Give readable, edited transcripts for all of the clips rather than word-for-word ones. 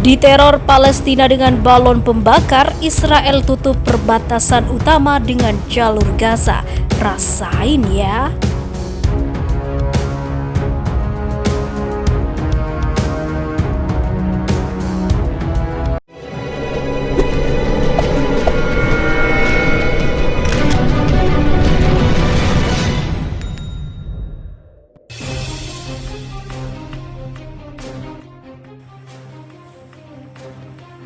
Diteror Palestina dengan balon pembakar, Israel tutup perbatasan utama dengan jalur Gaza. Rasain ya.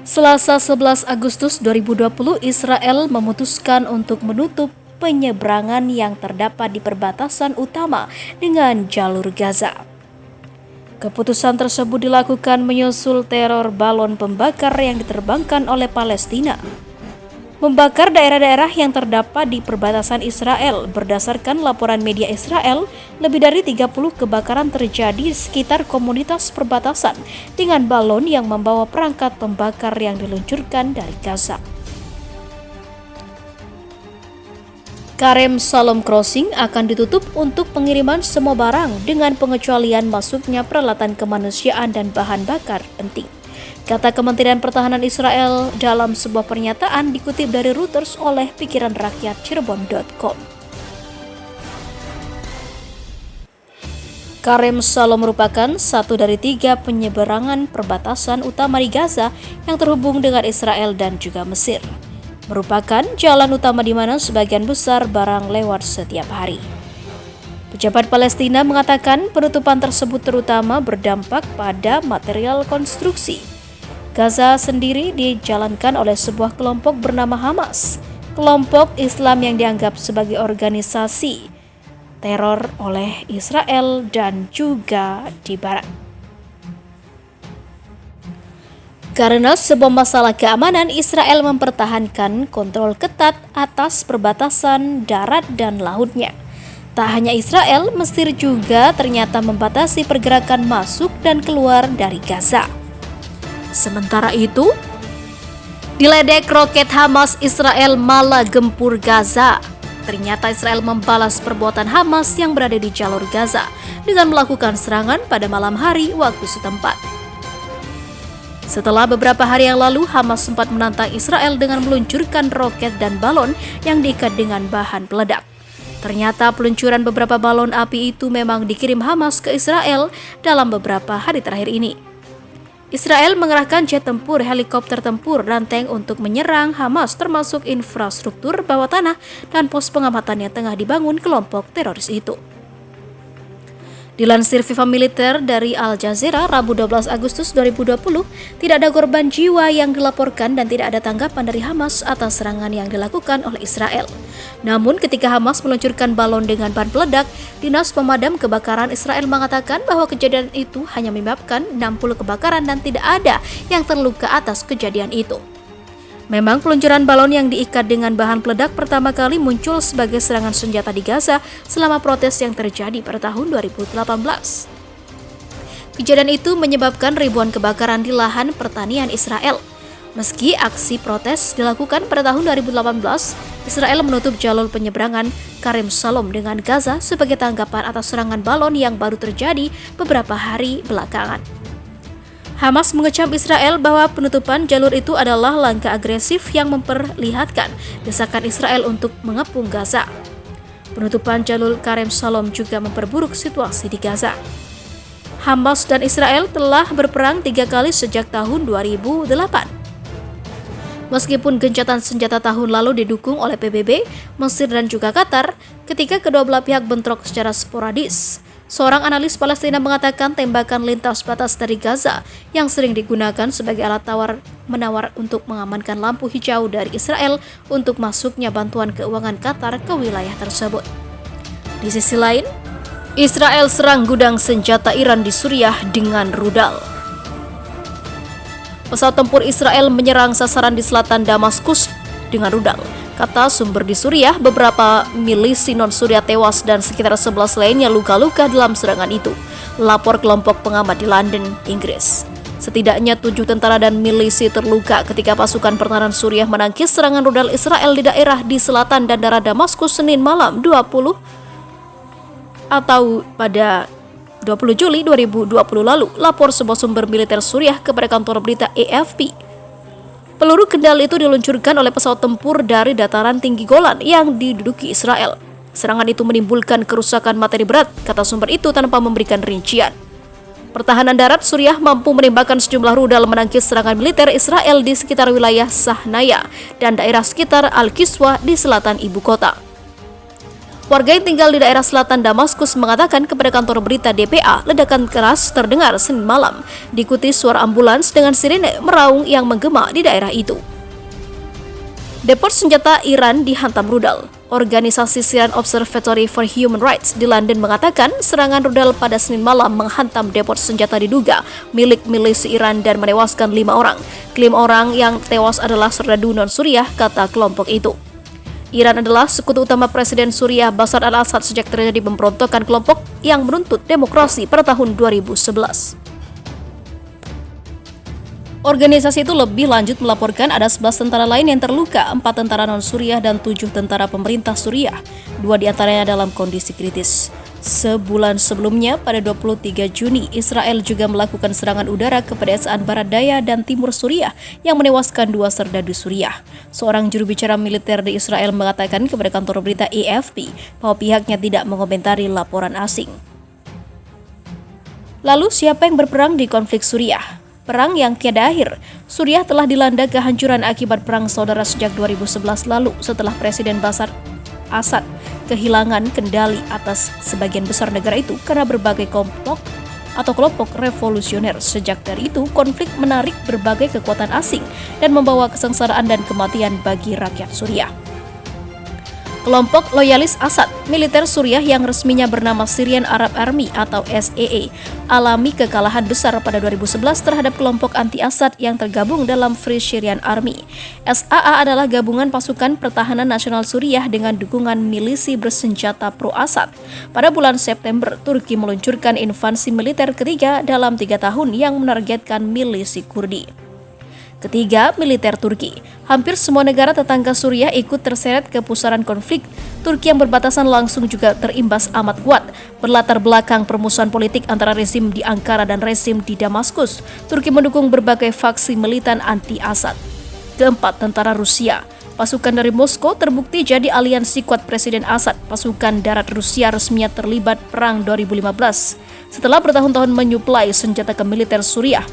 Selasa 11 Agustus 2020, Israel memutuskan untuk menutup penyeberangan yang terdapat di perbatasan utama dengan jalur Gaza. Keputusan tersebut dilakukan menyusul teror balon pembakar yang diterbangkan oleh Palestina, membakar daerah-daerah yang terdapat di perbatasan Israel. Berdasarkan laporan media Israel, lebih dari 30 kebakaran terjadi di sekitar komunitas perbatasan dengan balon yang membawa perangkat pembakar yang diluncurkan dari Gaza. Karem Shalom Crossing akan ditutup untuk pengiriman semua barang dengan pengecualian masuknya peralatan kemanusiaan dan bahan bakar penting, kata Kementerian Pertahanan Israel dalam sebuah pernyataan dikutip dari Reuters oleh pikiranrakyat.cirebon.com. Karem Shalom merupakan satu dari 3 penyeberangan perbatasan utama di Gaza yang terhubung dengan Israel dan juga Mesir. Merupakan jalan utama di mana sebagian besar barang lewat setiap hari. Pejabat Palestina mengatakan penutupan tersebut terutama berdampak pada material konstruksi. Gaza sendiri dijalankan oleh sebuah kelompok bernama Hamas, kelompok Islam yang dianggap sebagai organisasi teror oleh Israel dan juga di Barat. Karena sebuah masalah keamanan, Israel mempertahankan kontrol ketat atas perbatasan darat dan lautnya. Tak hanya Israel, Mesir juga ternyata membatasi pergerakan masuk dan keluar dari Gaza. Sementara itu, diledek roket Hamas, Israel malah gempur Gaza. Ternyata Israel membalas perbuatan Hamas yang berada di jalur Gaza dengan melakukan serangan pada malam hari waktu setempat. Setelah beberapa hari yang lalu, Hamas sempat menantang Israel dengan meluncurkan roket dan balon yang diikat dengan bahan peledak. Ternyata peluncuran beberapa balon api itu memang dikirim Hamas ke Israel dalam beberapa hari terakhir ini. Israel mengerahkan jet tempur, helikopter tempur, dan tank untuk menyerang Hamas, termasuk infrastruktur bawah tanah dan pos pengamatan yang tengah dibangun kelompok teroris itu. Dilansir Viva Militer dari Al Jazeera, Rabu 12 Agustus 2020, tidak ada korban jiwa yang dilaporkan dan tidak ada tanggapan dari Hamas atas serangan yang dilakukan oleh Israel. Namun ketika Hamas meluncurkan balon dengan bahan peledak, Dinas Pemadam Kebakaran Israel mengatakan bahwa kejadian itu hanya menyebabkan 60 kebakaran dan tidak ada yang terluka atas kejadian itu. Memang peluncuran balon yang diikat dengan bahan peledak pertama kali muncul sebagai serangan senjata di Gaza selama protes yang terjadi pada tahun 2018. Kejadian itu menyebabkan ribuan kebakaran di lahan pertanian Israel. Meski aksi protes dilakukan pada tahun 2018, Israel menutup jalur penyeberangan Karem Shalom dengan Gaza sebagai tanggapan atas serangan balon yang baru terjadi beberapa hari belakangan. Hamas mengecam Israel bahwa penutupan jalur itu adalah langkah agresif yang memperlihatkan desakan Israel untuk mengepung Gaza. Penutupan jalur Karem Shalom juga memperburuk situasi di Gaza. Hamas dan Israel telah berperang 3 kali sejak tahun 2008. Meskipun gencatan senjata tahun lalu didukung oleh PBB, Mesir dan juga Qatar, ketika kedua belah pihak bentrok secara sporadis. Seorang analis Palestina mengatakan tembakan lintas batas dari Gaza yang sering digunakan sebagai alat tawar-menawar untuk mengamankan lampu hijau dari Israel untuk masuknya bantuan keuangan Qatar ke wilayah tersebut. Di sisi lain, Israel serang gudang senjata Iran di Suriah dengan rudal. Pesawat tempur Israel menyerang sasaran di selatan Damaskus dengan rudal. Kata sumber di Suriah, beberapa milisi non-Suriah tewas dan sekitar 11 lainnya luka-luka dalam serangan itu, lapor kelompok pengamat di London, Inggris. Setidaknya 7 tentara dan milisi terluka ketika pasukan pertahanan Suriah menangkis serangan rudal Israel di daerah di selatan dan daerah Damaskus Senin malam 20 atau pada 20 Juli 2020 lalu, lapor sebuah sumber militer Suriah kepada kantor berita AFP. Peluru kendal itu diluncurkan oleh pesawat tempur dari dataran tinggi Golan yang diduduki Israel. Serangan itu menimbulkan kerusakan materi berat, kata sumber itu tanpa memberikan rincian. Pertahanan darat Suriah mampu menembakkan sejumlah rudal menangkis serangan militer Israel di sekitar wilayah Sahnaya dan daerah sekitar Al-Kiswa di selatan ibu kota. Warga yang tinggal di daerah selatan Damaskus mengatakan kepada kantor berita DPA, ledakan keras terdengar Senin malam, diikuti suara ambulans dengan sirene meraung yang menggema di daerah itu. Depot senjata Iran dihantam rudal. Organisasi Syrian Observatory for Human Rights di London mengatakan serangan rudal pada Senin malam menghantam depot senjata diduga milik milisi Iran dan menewaskan 5 orang. Kelima orang yang tewas adalah serdadu non-Suriah, kata kelompok itu. Iran adalah sekutu utama Presiden Suriah Bashar al-Assad sejak terjadi pemberontakan kelompok yang menuntut demokrasi pada tahun 2011. Organisasi itu lebih lanjut melaporkan ada 11 tentara lain yang terluka, 4 tentara non-Suriah dan 7 tentara pemerintah Suriah. 2 diantaranya dalam kondisi kritis. Sebulan sebelumnya, pada 23 Juni, Israel juga melakukan serangan udara ke pedesaan barat daya dan timur Suriah yang menewaskan 2 serdadu Suriah. Seorang juru bicara militer di Israel mengatakan kepada kantor berita AFP bahwa pihaknya tidak mengomentari laporan asing. Lalu siapa yang berperang di konflik Suriah? Perang yang tiada akhir. Suriah telah dilanda kehancuran akibat perang saudara sejak 2011 lalu setelah Presiden Bashar Assad kehilangan kendali atas sebagian besar negara itu karena berbagai kelompok revolusioner. Sejak dari itu, konflik menarik berbagai kekuatan asing dan membawa kesengsaraan dan kematian bagi rakyat Suriah. Kelompok loyalis Assad, militer Suriah yang resminya bernama Syrian Arab Army atau SAA, alami kekalahan besar pada 2011 terhadap kelompok anti-Assad yang tergabung dalam Free Syrian Army. SAA adalah gabungan pasukan pertahanan nasional Suriah dengan dukungan milisi bersenjata pro-Assad. Pada bulan September, Turki meluncurkan invasi militer ketiga dalam 3 tahun yang menargetkan milisi Kurdi. Ketiga, militer Turki. Hampir semua negara tetangga Suriah ikut terseret ke pusaran konflik. Turki yang berbatasan langsung juga terimbas amat kuat. Berlatar belakang permusuhan politik antara rezim di Ankara dan rezim di Damaskus, Turki mendukung berbagai faksi militan anti-Assad. Keempat, tentara Rusia. Pasukan dari Moskow terbukti jadi aliansi kuat Presiden Assad. Pasukan darat Rusia resminya terlibat perang 2015. Setelah bertahun-tahun menyuplai senjata ke militer Suriah,